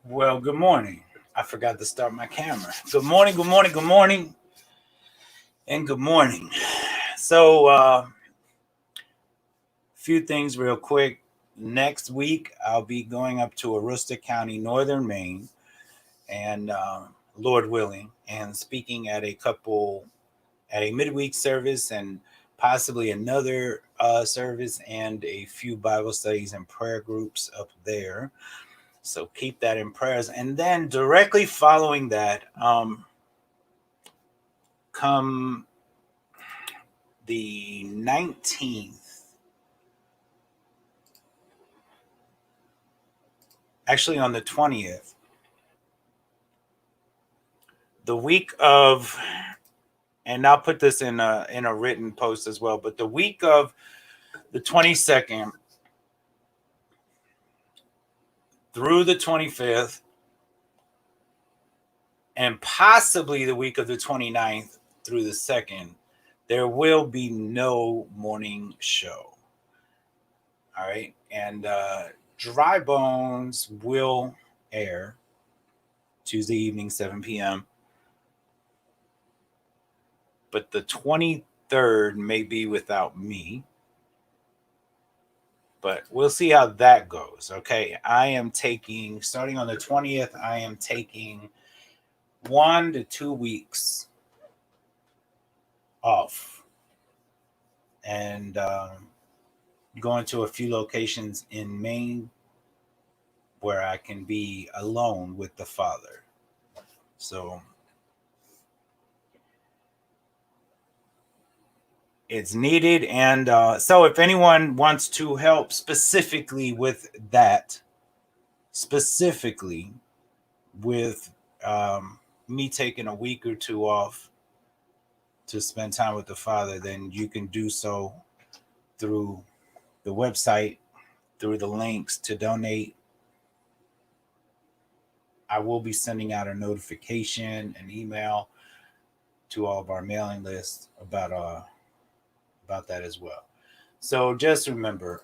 Well, good morning. I forgot to start my camera. Good morning, good morning, good morning, and good morning. So, few things real quick. Next week, I'll be going up to Aroostook County, Northern Maine, and Lord willing, and speaking at a midweek service and possibly another service and a few Bible studies and prayer groups up there. So keep that in prayers. And then directly following that, come the 19th, actually on the 20th, the week of, and I'll put this in a written post as well, but the week of the 22nd through the 25th, and possibly the week of the 29th through the 2nd, there will be no morning show. All right. And Dry Bones will air Tuesday evening, 7 p.m. But the 23rd may be without me. But we'll see how that goes. Okay. I am taking, starting on the 20th, I am taking 1 to 2 weeks off. And going to a few locations in Maine where I can be alone with the Father. So it's needed. And so if anyone wants to help specifically with that, specifically with me taking a week or two off to spend time with the Father, then you can do so through the website, through the links to donate. I will be sending out a notification, an email to all of our mailing lists about that as well. So just remember,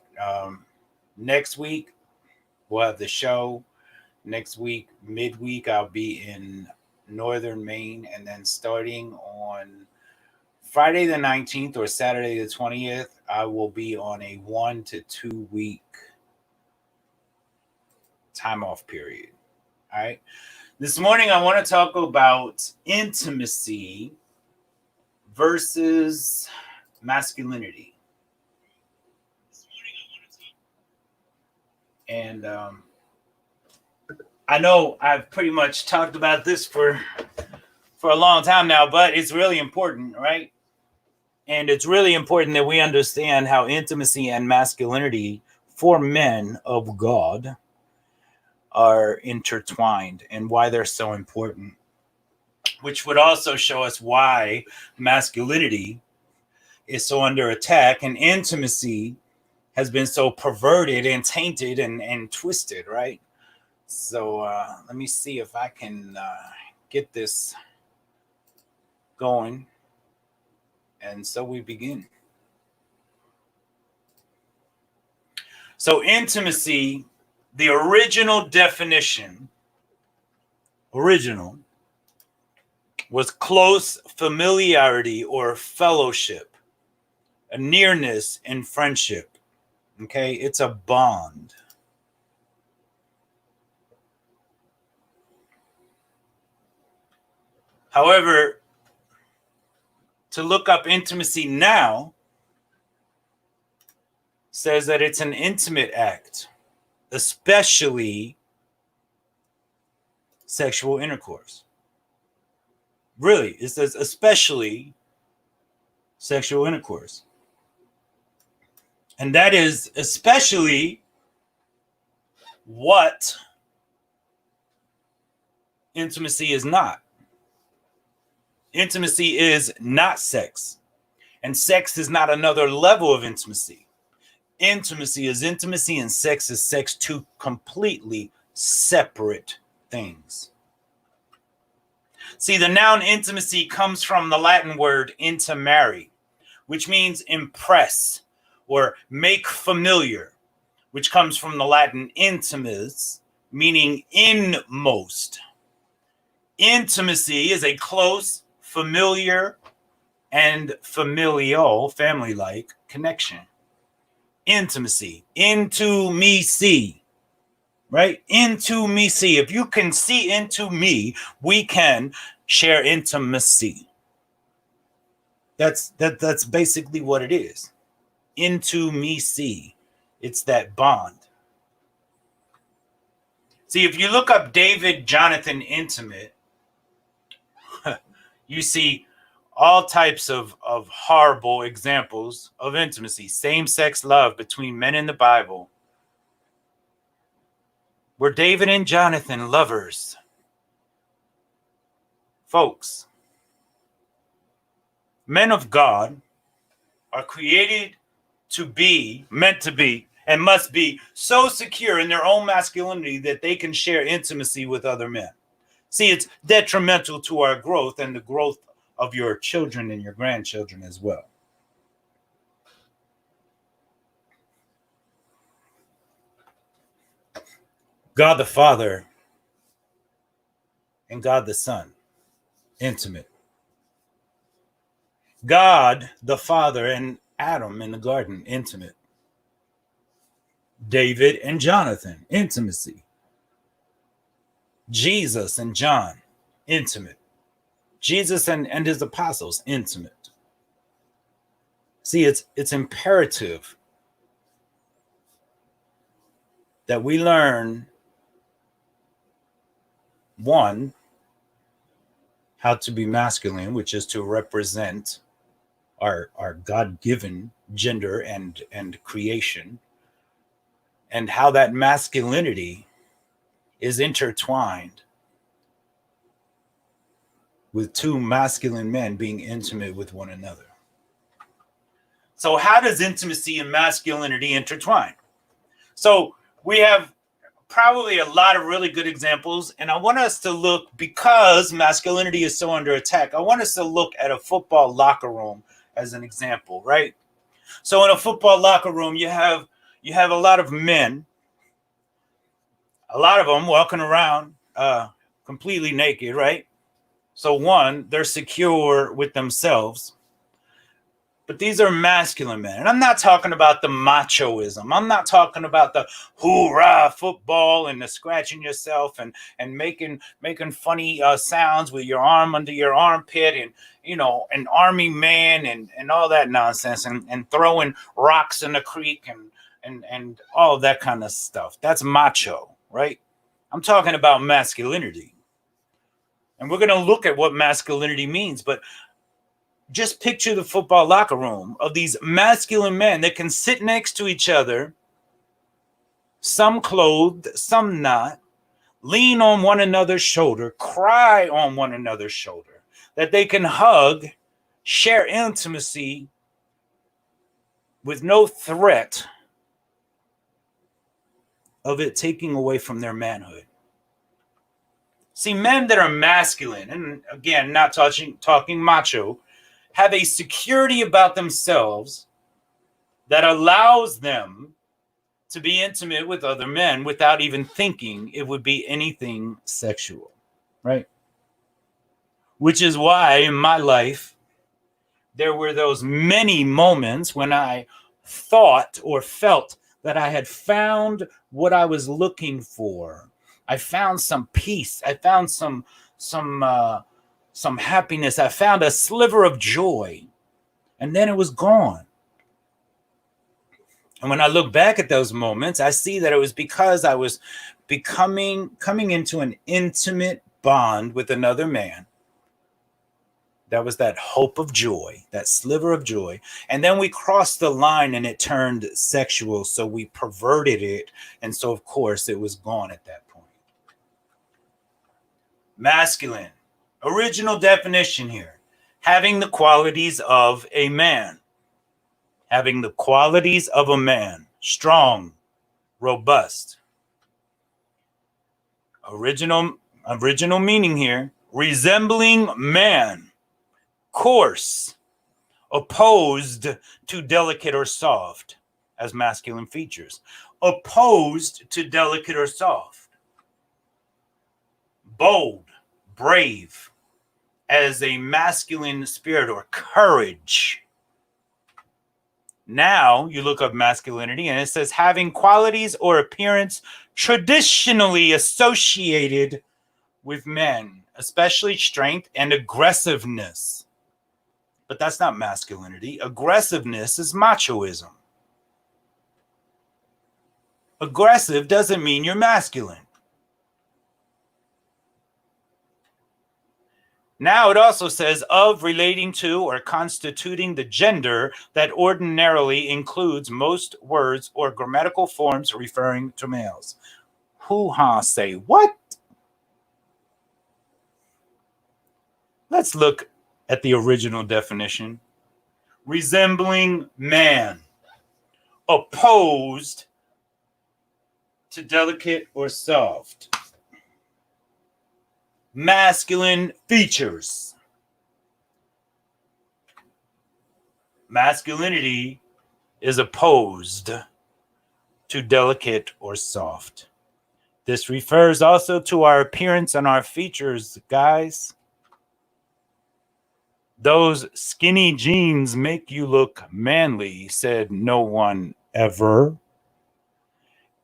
next week we'll have the show. Next week, midweek, I'll be in Northern Maine, and then starting on Friday the 19th or Saturday the 20th, I will be on a 1 to 2 week time off period. All right. This morning, I want to talk about intimacy versus masculinity. And I know I've pretty much talked about this for a long time now, but it's really important, right? And it's really important that we understand how intimacy and masculinity for men of God are intertwined and why they're so important, which would also show us why masculinity is so under attack and intimacy has been so perverted and tainted and twisted, right? So let me see if I can get this going. And so we begin. So intimacy, the original definition, was close familiarity or fellowship, a nearness in friendship. Okay, it's a bond. However, to look up intimacy now says that it's an intimate act, especially sexual intercourse. Really, it says especially sexual intercourse. And that is especially what intimacy is not. Intimacy is not sex. And sex is not another level of intimacy. intimacy is intimacy and sex is sex, two completely separate things. See, the noun intimacy comes from the Latin word intimare, which means impress or make familiar, which comes from the Latin intimis, meaning inmost. Intimacy is a close, familiar, and familial, family-like connection. Intimacy, into me see, right? Into me see. If you can see into me, we can share intimacy. That's basically what it is. Into me see. It's that bond. See, if you look up David Jonathan intimate, you see all types of horrible examples of intimacy, same-sex love between men in the Bible. Were David and Jonathan lovers? Folks, men of God are created to be, meant to be, and must be so secure in their own masculinity that they can share intimacy with other men. See, it's detrimental to our growth and the growth of your children and your grandchildren as well. God the Father and God the Son, intimate. God the Father and Adam in the garden, intimate. David and Jonathan, intimacy. Jesus and John, intimate. Jesus and his apostles, intimate. See, it's imperative that we learn, one, how to be masculine, which is to represent our God-given gender and creation, and how that masculinity is intertwined with two masculine men being intimate with one another. So how does intimacy and masculinity intertwine? So we have probably a lot of really good examples, and I want us to look, because masculinity is so under attack, I want us to look at a football locker room as an example, right? So in a football locker room, you have a lot of men, a lot of them walking around completely naked, right? So one, they're secure with themselves. But these are masculine men. And I'm not talking about the machoism. I'm not talking about the hoorah football and the scratching yourself and making funny sounds with your arm under your armpit and, you know, an army man and all that nonsense and throwing rocks in the creek and all that kind of stuff. That's macho, right? I'm talking about masculinity. And we're going to look at what masculinity means, but just picture the football locker room of these masculine men that can sit next to each other, some clothed, some not, lean on one another's shoulder, cry on one another's shoulder, that they can hug, share intimacy with no threat of it taking away from their manhood. See, men that are masculine, and again, not talking macho, have a security about themselves that allows them to be intimate with other men without even thinking it would be anything sexual, right? Which is why in my life, there were those many moments when I thought or felt that I had found what I was looking for. I found some peace. I found some happiness. I found a sliver of joy, and then it was gone. And when I look back at those moments, I see that it was because I was coming into an intimate bond with another man. That was that hope of joy, that sliver of joy. And then we crossed the line and it turned sexual. So we perverted it. And so, of course, it was gone at that point. Masculine. Original definition here. Having the qualities of a man. Having the qualities of a man. strong, robust. Original meaning here, resembling man, coarse, opposed to delicate or soft as masculine features. Opposed to delicate or soft. Bold, brave as a masculine spirit or courage. Now you look up masculinity and it says having qualities or appearance traditionally associated with men, especially strength and aggressiveness. But that's not masculinity. Aggressiveness is machoism. Aggressive doesn't mean you're masculine. Now it also says of relating to or constituting the gender that ordinarily includes most words or grammatical forms referring to males. Hoo-ha, say what? Let's look at the original definition. Resembling man, opposed to delicate or soft. Masculine features. Masculinity is opposed to delicate or soft. This refers also to our appearance and our features, guys. Those skinny jeans make you look manly, said no one ever.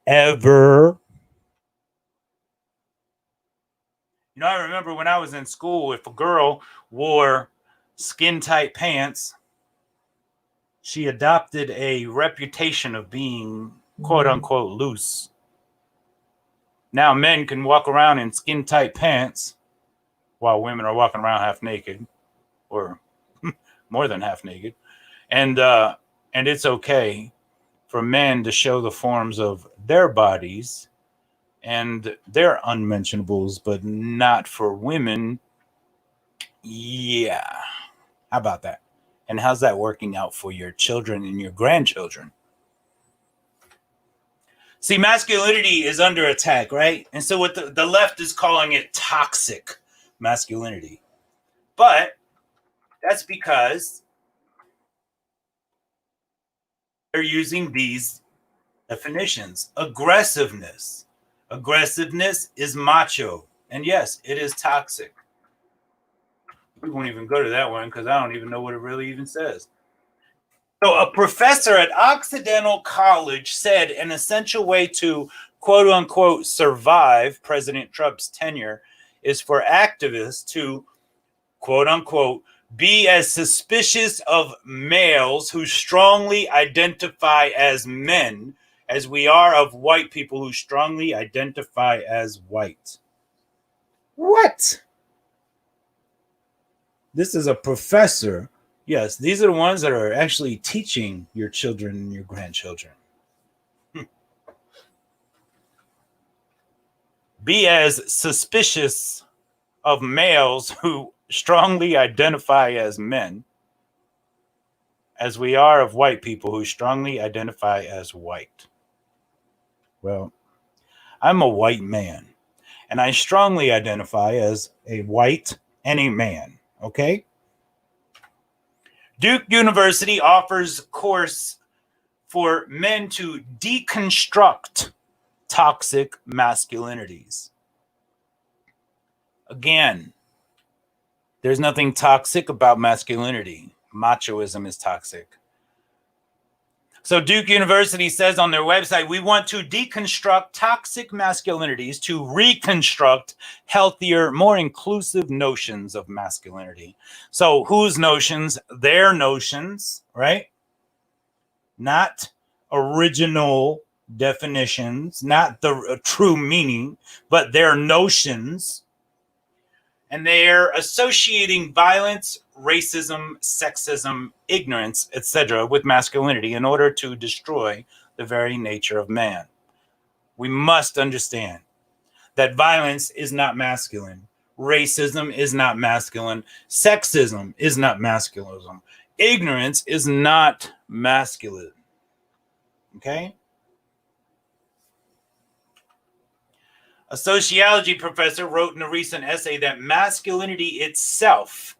Ever. You know, I remember when I was in school, if a girl wore skin-tight pants, she adopted a reputation of being quote-unquote loose. Now men can walk around in skin-tight pants while women are walking around half naked or more than half naked. And it's okay for men to show the forms of their bodies and their unmentionables, but not for women. Yeah. How about that? And how's that working out for your children and your grandchildren? See, masculinity is under attack, right? And so what the left is calling it toxic masculinity. But that's because they're using these definitions. Aggressiveness. Aggressiveness is macho. And yes, it is toxic. We won't even go to that one because I don't even know what it really even says. So a professor at Occidental College said an essential way to quote unquote survive President Trump's tenure is for activists to quote unquote be as suspicious of males who strongly identify as men as we are of white people who strongly identify as white. What? This is a professor. Yes, these are the ones that are actually teaching your children and your grandchildren. Be as suspicious of males who strongly identify as men as we are of white people who strongly identify as white. Well, I'm a white man, and I strongly identify as a white and a man, okay? Duke University offers a course for men to deconstruct toxic masculinities. Again, there's nothing toxic about masculinity. Machoism is toxic. So Duke University says on their website, we want to deconstruct toxic masculinities to reconstruct healthier, more inclusive notions of masculinity. So whose notions? Their notions, right? Not original definitions, not the true meaning, but their notions. And they're associating violence, racism, sexism, ignorance, etc. with masculinity in order to destroy the very nature of man. We must understand that violence is not masculine. Racism is not masculine. Sexism is not masculinism. Ignorance is not masculine. Okay? A sociology professor wrote in a recent essay that masculinity itself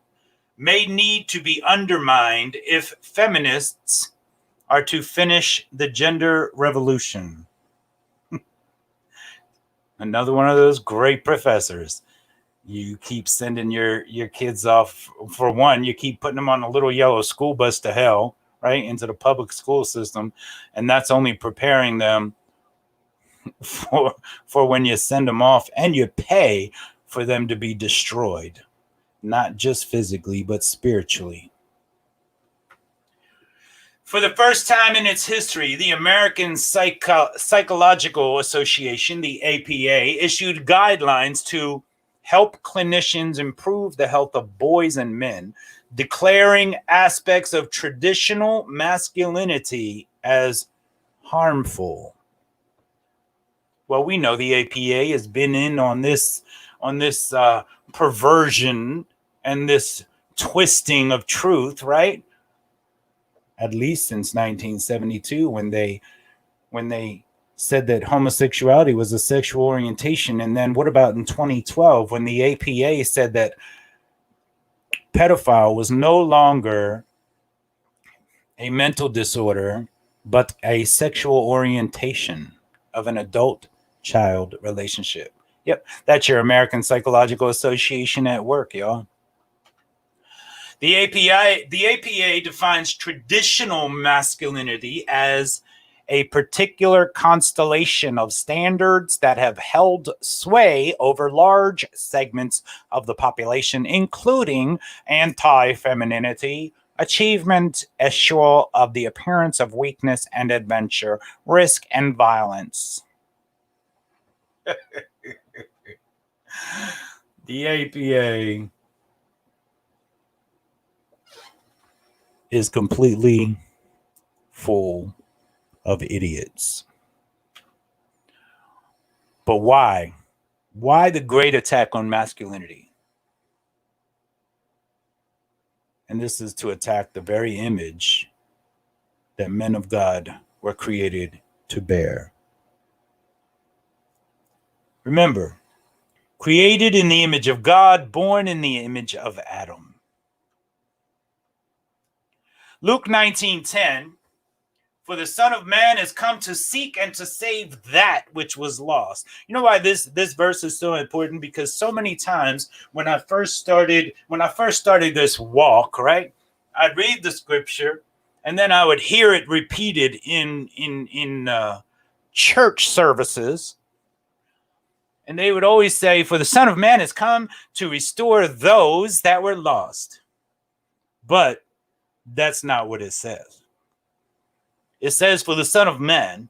may need to be undermined if feminists are to finish the gender revolution. Another one of those great professors. You keep sending your kids off. For one, you keep putting them on a little yellow school bus to hell, right, into the public school system, and that's only preparing them for when you send them off, and you pay for them to be destroyed, not just physically but spiritually. For the first time in its history, the American Psychological Association, the APA, issued guidelines to help clinicians improve the health of boys and men, declaring aspects of traditional masculinity as harmful. Well, we know the APA has been in on this perversion and this twisting of truth, right? At least since 1972, when they said that homosexuality was a sexual orientation. And then what about in 2012 when the APA said that pedophile was no longer a mental disorder, but a sexual orientation of an adult-child relationship? Yep, that's your American Psychological Association at work, y'all. The APA defines traditional masculinity as a particular constellation of standards that have held sway over large segments of the population, including anti-femininity, achievement, eschewal of the appearance of weakness and adventure, risk, and violence. The APA is completely full of idiots. But why? Why the great attack on masculinity? And this is to attack the very image that men of God were created to bear. Remember, created in the image of God, born in the image of Adam. Luke 19:10, for the Son of Man has come to seek and to save that which was lost. You know why this verse is so important? Because so many times when I first started this walk, right, I'd read the scripture and then I would hear it repeated in church services. And they would always say, for the Son of Man has come to restore those that were lost. But that's not what it says. It says, for the Son of Man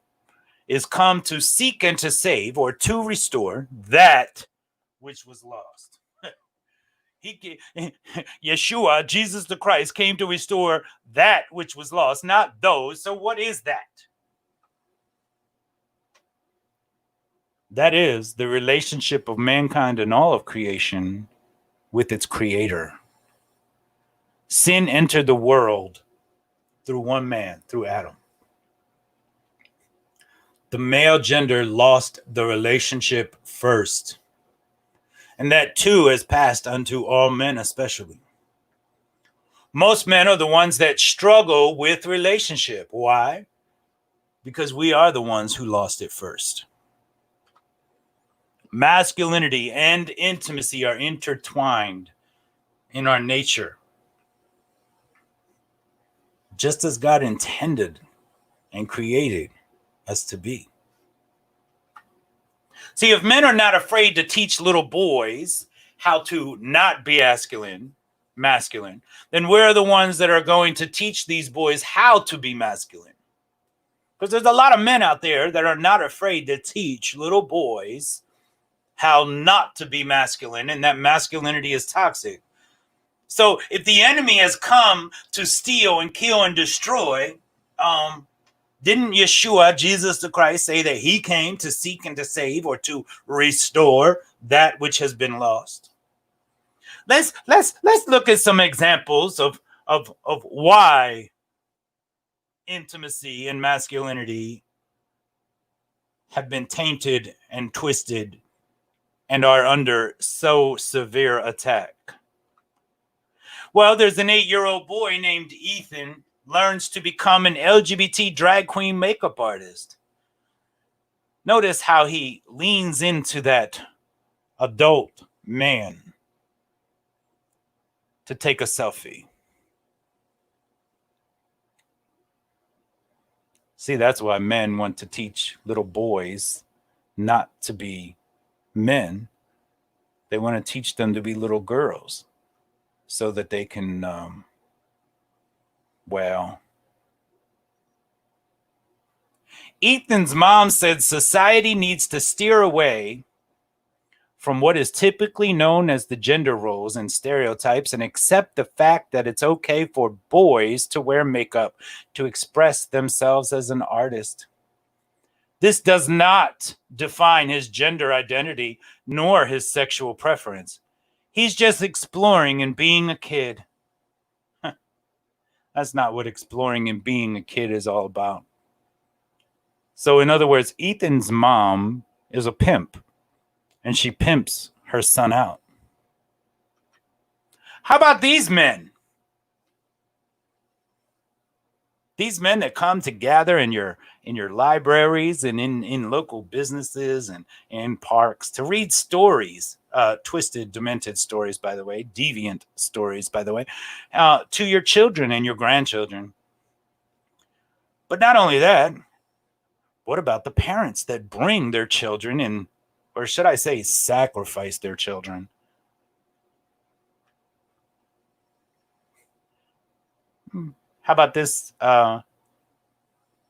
is come to seek and to save, or to restore that which was lost. Yeshua, Jesus the Christ, came to restore that which was lost, not those. So what is that? That is the relationship of mankind and all of creation with its creator. Sin entered the world through one man, through Adam. The male gender lost the relationship first. And that too has passed unto all men especially. Most men are the ones that struggle with relationship. Why? Because we are the ones who lost it first. Masculinity and intimacy are intertwined in our nature, just as God intended and created us to be. See, if men are not afraid to teach little boys how to not be masculine, then we're the ones that are going to teach these boys how to be masculine. Because there's a lot of men out there that are not afraid to teach little boys how not to be masculine, and that masculinity is toxic. So if the enemy has come to steal and kill and destroy, didn't Yeshua, Jesus the Christ, say that he came to seek and to save, or to restore that which has been lost? Let's look at some examples of why intimacy and masculinity have been tainted and twisted and are under so severe attack? Well, there's an 8-year-old boy named Ethan learns to become an LGBT drag queen makeup artist. Notice how he leans into that adult man to take a selfie. See, that's why men want to teach little boys not to be men. They want to teach them to be little girls so that they can, Ethan's mom said society needs to steer away from what is typically known as the gender roles and stereotypes and accept the fact that it's okay for boys to wear makeup to express themselves as an artist. This does not define his gender identity nor his sexual preference. He's just exploring and being a kid. That's not what exploring and being a kid is all about. So, in other words, Ethan's mom is a pimp, and she pimps her son out. How about these men? These men that come to gather in your libraries and in local businesses and in parks to read stories, twisted, demented stories, by the way, deviant stories, by the way, to your children and your grandchildren. But not only that, what about the parents that bring their children in, or should I say sacrifice their children? How about this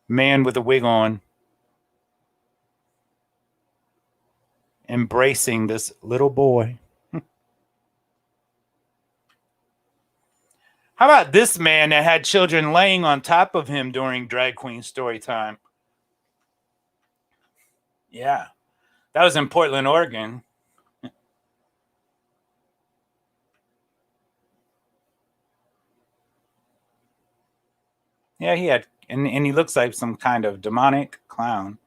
man with a wig on embracing this little boy? How about this man that had children laying on top of him during drag queen story time? Yeah, that was in Portland, Oregon. Yeah, he had, and he looks like some kind of demonic clown.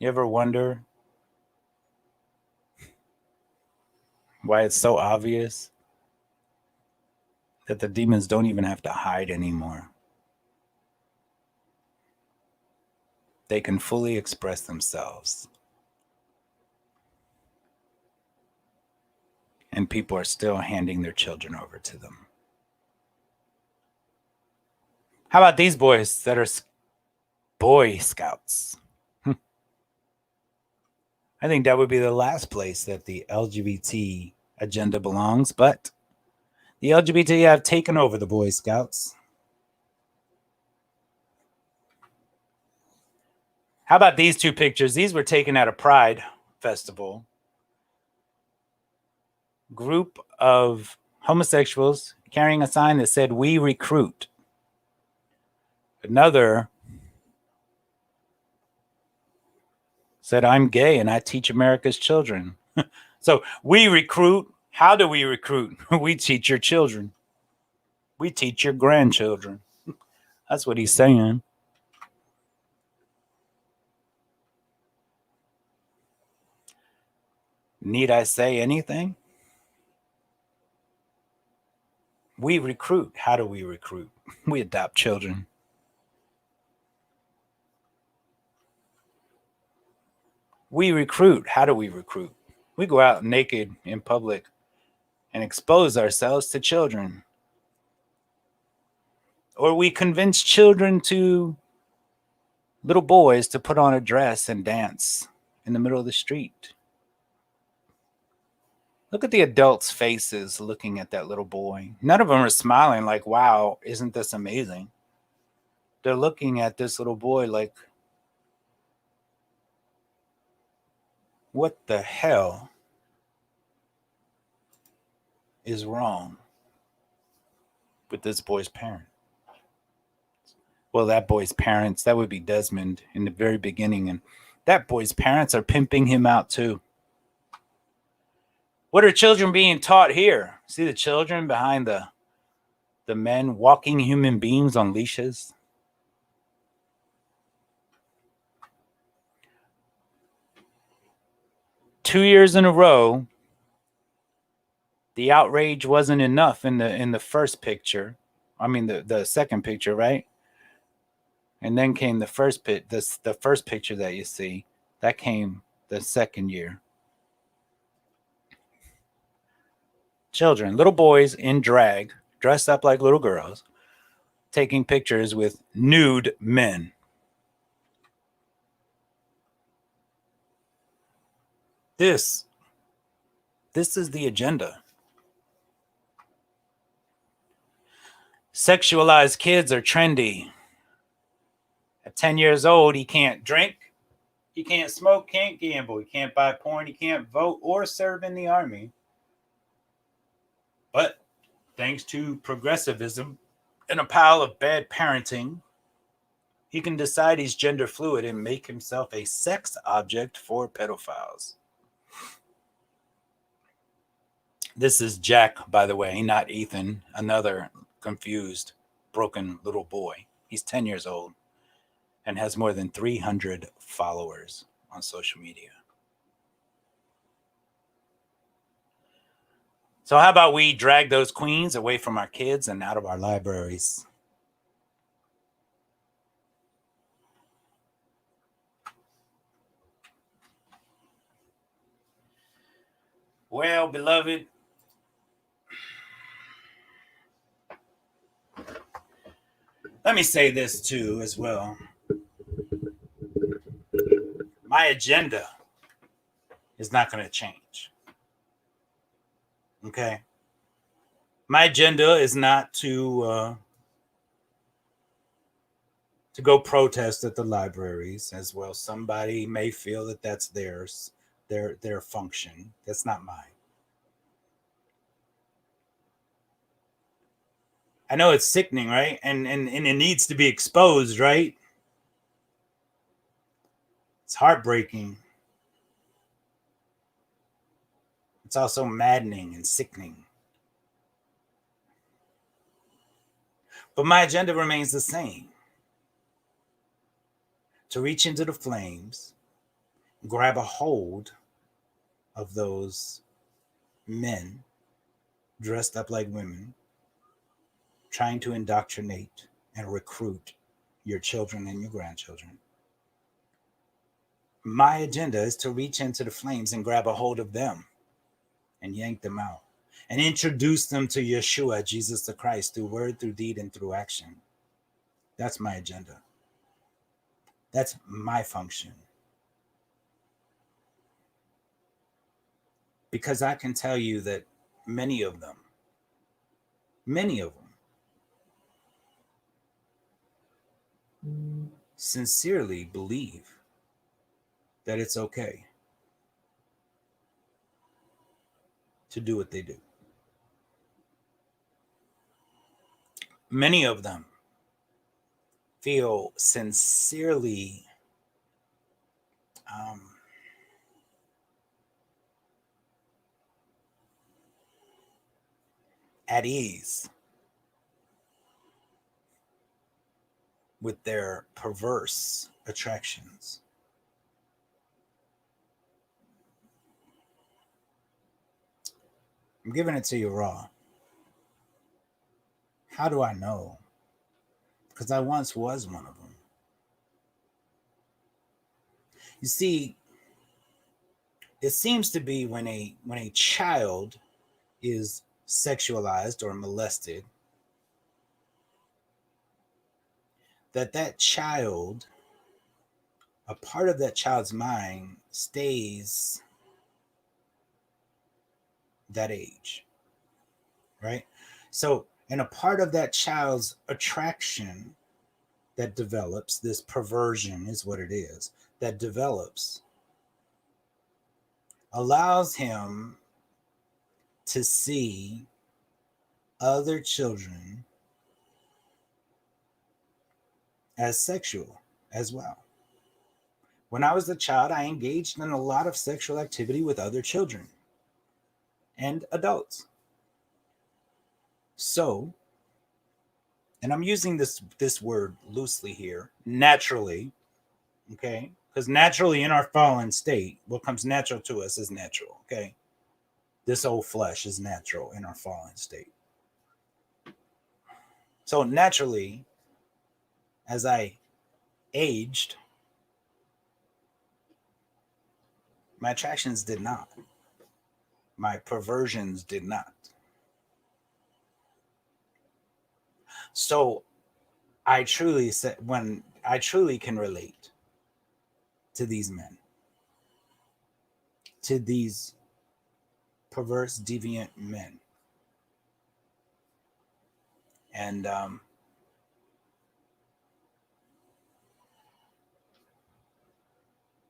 You ever wonder why it's so obvious that the demons don't even have to hide anymore? They can fully express themselves. And people are still handing their children over to them. How about these boys that are Boy Scouts? I think that would be the last place that the LGBT agenda belongs, but the LGBT have taken over the Boy Scouts. How about these two pictures? These were taken at a Pride festival. Group of homosexuals carrying a sign that said, "We recruit." Another said, "I'm gay and I teach America's children." So we recruit. How do we recruit? We teach your children. We teach your grandchildren. That's what he's saying. Need I say anything? We recruit. How do we recruit? We adopt children. We recruit. How do we recruit? We go out naked in public and expose ourselves to children. Or we convince children to, little boys, to put on a dress and dance in the middle of the street. Look at the adults' faces looking at that little boy. None of them are smiling like, "Wow, isn't this amazing?" They're looking at this little boy like, what the hell is wrong with this boy's parent? Well, that boy's parents, that would be Desmond in the very beginning. And that boy's parents are pimping him out too. What are children being taught here? See the children behind the men walking human beings on leashes? 2 years in a row, the outrage wasn't enough in the first picture. I mean the second picture, right? And then came the first the first picture that you see. That came the second year. Children, little boys in drag, dressed up like little girls, taking pictures with nude men. This is the agenda. Sexualized kids are trendy. At 10 years old, he can't drink, he can't smoke, can't gamble, he can't buy porn, he can't vote or serve in the army. But thanks to progressivism and a pile of bad parenting, he can decide he's gender fluid and make himself a sex object for pedophiles. This is Jack, by the way, not Ethan, another confused, broken little boy. He's 10 years old and has more than 300 followers on social media. So how about we drag those queens away from our kids and out of our libraries? Well, beloved, let me say this too as well. My agenda is not going to change. Okay? My agenda is not to go protest at the libraries as well. Somebody may feel that that's theirs, their function. That's not mine. I know it's sickening, right? And it needs to be exposed, right? It's heartbreaking. It's also maddening and sickening. But my agenda remains the same. To reach into the flames, grab a hold of those men dressed up like women, trying to indoctrinate and recruit your children and your grandchildren. My agenda is to reach into the flames and grab a hold of them and yank them out and introduce them to Yeshua, Jesus the Christ, through word, through deed, and through action. That's my agenda. That's my function. Because I can tell you that many of them sincerely believe that it's okay to do what they do. Many of them feel sincerely at ease with their perverse attractions. I'm giving it to you raw. How do I know? Because I once was one of them. You see, it seems to be when a child is sexualized or molested, that child, a part of that child's mind stays that age, right? So, and a part of that child's attraction that develops, this perversion is what it is, that develops, allows him to see other children as sexual as well. When I was a child, I engaged in a lot of sexual activity with other children and adults. So, and I'm using this word loosely here, naturally, okay? Because naturally in our fallen state, what comes natural to us is natural, okay? This old flesh is natural in our fallen state. So naturally, as I aged, my attractions did not. My perversions did not. So I truly said, when I truly can relate to these men, to these perverse, deviant men. And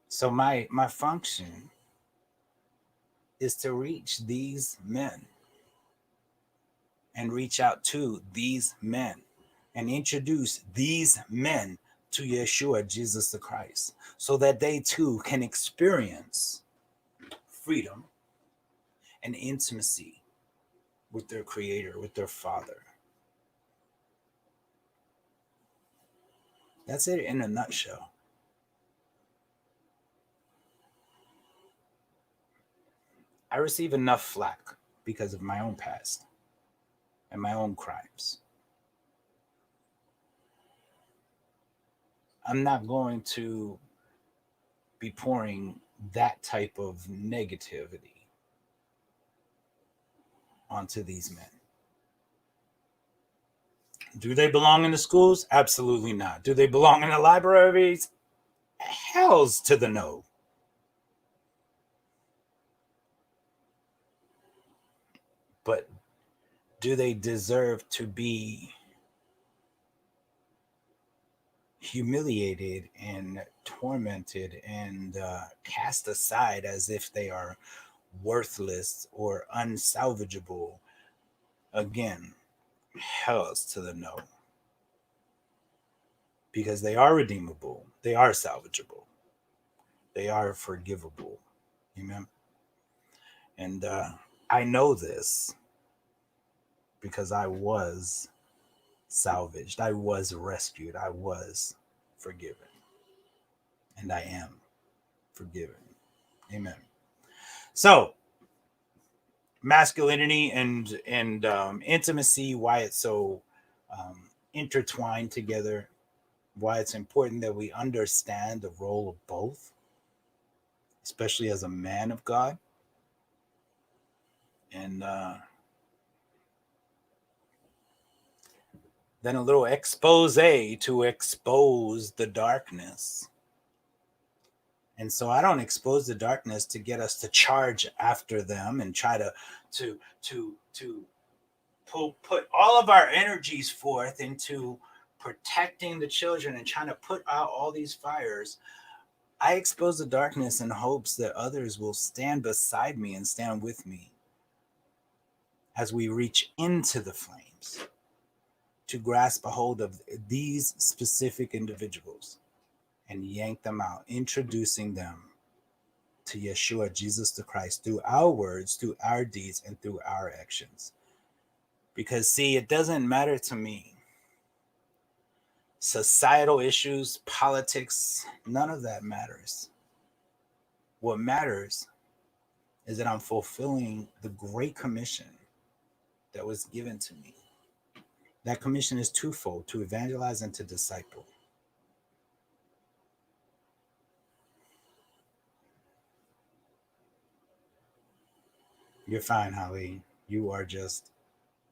so my function is to reach these men and reach out to these men and introduce these men to Yeshua, Jesus the Christ, so that they too can experience freedom and intimacy with their Creator, with their Father. That's it in a nutshell. I receive enough flack because of my own past and my own crimes. I'm not going to be pouring that type of negativity onto these men. Do they belong in the schools? Absolutely not. Do they belong in the libraries? Hells to the no. But do they deserve to be humiliated and tormented and cast aside as if they are worthless or unsalvageable? Again, hells to the no. Because they are redeemable, they are salvageable, they are forgivable. Amen. And I know this because I was salvaged, I was rescued, I was forgiven, and I am forgiven. Amen. So masculinity and intimacy, why it's so intertwined together, why it's important that we understand the role of both, especially as a man of God. And then a little expose to expose the darkness. And so I don't expose the darkness to get us to charge after them and try to put all of our energies forth into protecting the children and trying to put out all these fires. I expose the darkness in hopes that others will stand beside me and stand with me as we reach into the flames to grasp a hold of these specific individuals and yank them out, introducing them to Yeshua, Jesus the Christ, through our words, through our deeds, and through our actions. Because, see, it doesn't matter to me. Societal issues, politics, none of that matters. What matters is that I'm fulfilling the great commission that was given to me. That commission is twofold: to evangelize and to disciple. You're fine, Holly. You are just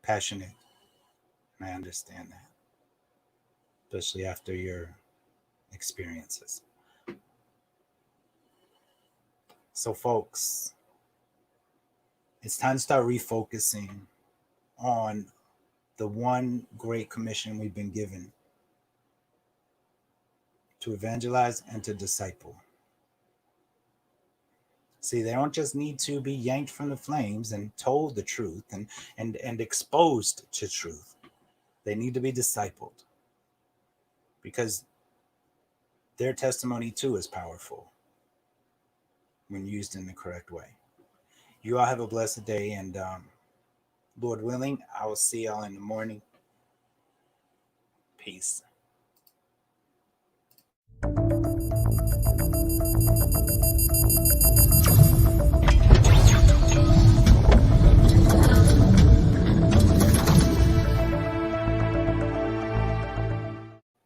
passionate. And I understand that, especially after your experiences. So, folks, it's time to start refocusing on the one great commission we've been given: to evangelize and to disciple. See, they don't just need to be yanked from the flames and told the truth and exposed to truth. They need to be discipled, because their testimony too is powerful when used in the correct way. You all have a blessed day, and Lord willing, I will see y'all in the morning. Peace.